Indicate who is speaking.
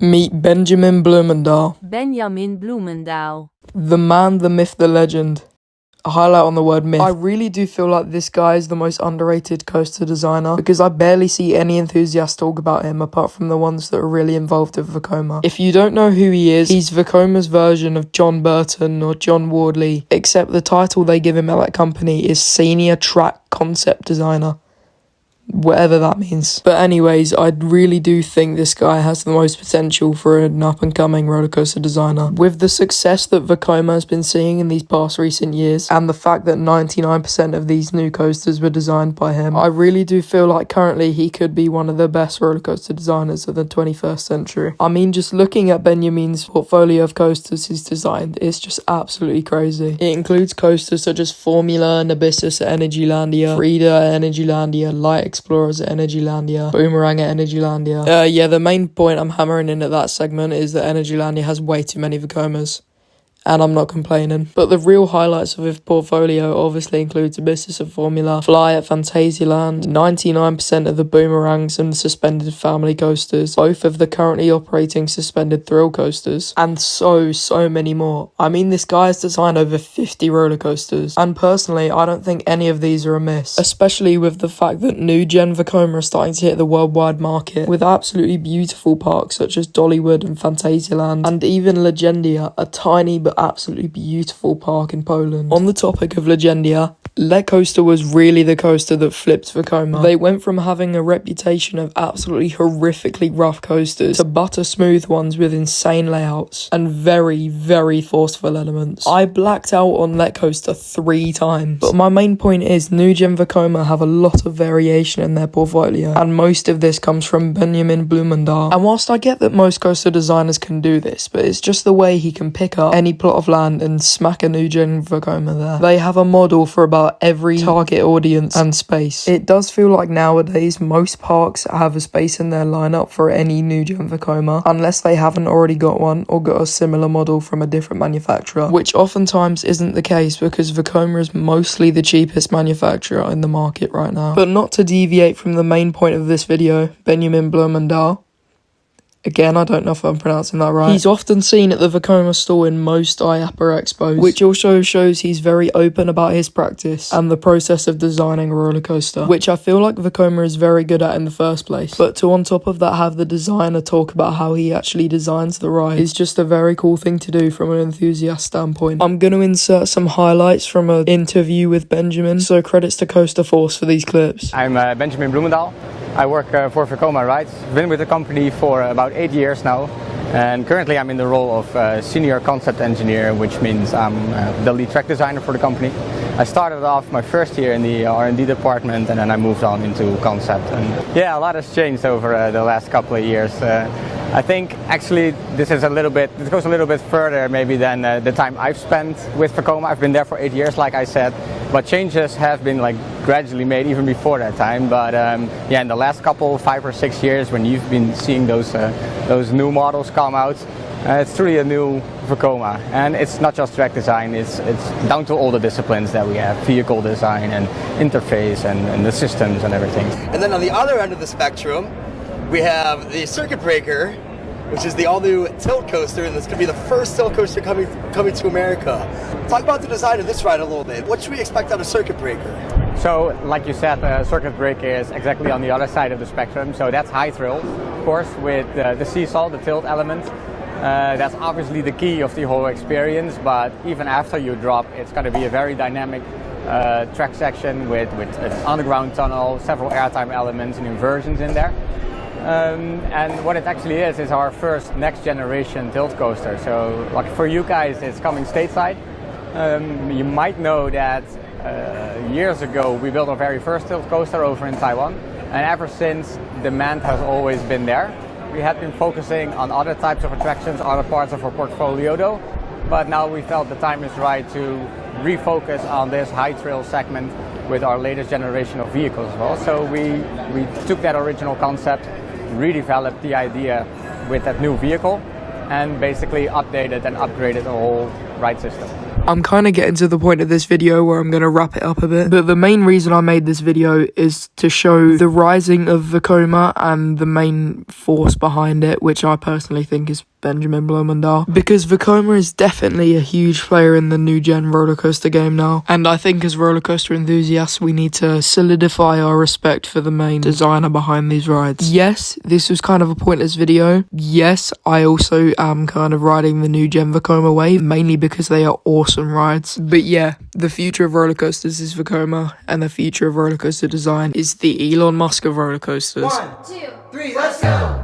Speaker 1: Meet Benjamin Bloemendaal.
Speaker 2: Benjamin Bloemendaal.
Speaker 1: The man, the myth, the legend. A highlight on the word myth. I really do feel like this guy is the most underrated coaster designer because I barely see any enthusiasts talk about him apart from the ones that are really involved with Vekoma. If you don't know who he is, he's Vekoma's version of John Burton or John Wardley, except the title they give him at that company is Senior Track Concept Designer. Whatever that means. But anyways, I really do think this guy has the most potential for an up-and-coming roller coaster designer. With the success that Vekoma has been seeing in these past recent years, and the fact that 99% of these new coasters were designed by him, I really do feel like currently he could be one of the best roller coaster designers of the 21st century. I mean, just looking at Benjamin's portfolio of coasters he's designed, it's just absolutely crazy. It includes coasters such as Formula, Nabissus at Energylandia, Frida at Energylandia, Light Explorers at Energylandia, Boomerang at Energylandia. Yeah, the main point I'm hammering in at that segment is that Energylandia has way too many Vekomas. And I'm not complaining. But the real highlights of his portfolio obviously includes Abyssus of Formula, Fly at Phantasialand, 99% of the Boomerangs and suspended family coasters, both of the currently operating suspended thrill coasters, and so many more. I mean, this guy has designed over 50 roller coasters, and personally, I don't think any of these are amiss, especially with the fact that new gen Vekoma are starting to hit the worldwide market with absolutely beautiful parks such as Dollywood and Phantasialand, and even Legendia, a tiny but absolutely beautiful park in Poland. On the topic of Legendia, Let Coaster was really the coaster that flipped Vekoma. They went from having a reputation of absolutely horrifically rough coasters to butter smooth ones with insane layouts and very forceful elements. I blacked out on Let Coaster 3 times, but my main point is new gen Vekoma have a lot of variation in their portfolio, and most of this comes from Benjamin Bloemendaal. And whilst I get that most coaster designers can do this, but it's just the way he can pick up any plot of land and smack a new gen Vekoma there. They have a model for about every target audience and space. It does feel like nowadays most parks have a space in their lineup for any new gen Vekoma, unless they haven't already got one or got a similar model from a different manufacturer, which oftentimes isn't the case because Vekoma is mostly the cheapest manufacturer in the market right now. But not to deviate from the main point of this video, Benjamin Bloemendaal. Again, I don't know if I'm pronouncing that right. He's often seen at the Vekoma store in most IAPA expos, which also shows he's very open about his practice and the process of designing a roller coaster, which I feel like Vekoma is very good at in the first place. But to on top of that have the designer talk about how he actually designs the ride is just a very cool thing to do from an enthusiast standpoint. I'm going to insert some highlights from an interview with Benjamin, so credits to Coaster Force for these clips.
Speaker 3: I'm Benjamin Bloemendaal. I work for Vekoma Rides. I've been with the company for about 8 years now, and currently I'm in the role of senior concept engineer, which means I'm the lead track designer for the company. I started off my first year in the R&D department, and then I moved on into concept. And yeah, a lot has changed over the last couple of years. I think actually this goes a little bit further maybe than the time I've spent with Vekoma. I've been there for 8 years, like I said, but changes have been gradually made even before that time. But yeah, in the last 5 or 6 years, when you've been seeing those new models come out, it's truly a new Vekoma. And it's not just track design, it's down to all the disciplines that we have, vehicle design and interface and the systems and everything.
Speaker 4: And then on the other end of the spectrum, we have the Circuit Breaker, which is the all-new tilt coaster, and this could be the first tilt coaster coming to America. Talk about the design of this ride a little bit. What should we expect out of Circuit Breaker?
Speaker 3: So, like you said, Circuit Breaker is exactly on the other side of the spectrum. So that's high thrill, of course, with the seesaw, the tilt element. That's obviously the key of the whole experience, but even after you drop, it's going to be a very dynamic track section with an underground tunnel, several airtime elements and inversions in there. And what it actually is our first next generation tilt coaster. So like for you guys, it's coming stateside. You might know that years ago we built our very first tilt coaster over in Taiwan, and ever since demand has always been there. We had been focusing on other types of attractions, other parts of our portfolio though, but now we felt the time is right to refocus on this high thrill segment with our latest generation of vehicles as well. So we took that original concept, redeveloped the idea with that new vehicle, and basically updated and upgraded the whole ride system.
Speaker 1: I'm kind of getting to the point of this video where I'm going to wrap it up a bit. But the main reason I made this video is to show the rising of Vekoma and the main force behind it, which I personally think is Benjamin Bloemendaal, because Vekoma is definitely a huge player in the new gen roller coaster game now, and I think as roller coaster enthusiasts we need to solidify our respect for the main designer behind these rides. Yes, this was kind of a pointless video. Yes, I also am kind of riding the new gen Vekoma wave, mainly because they are awesome rides. But yeah, the future of roller coasters is Vekoma, and the future of roller coaster design is the Elon Musk of roller coasters.
Speaker 4: 1, 2, 3, let's go!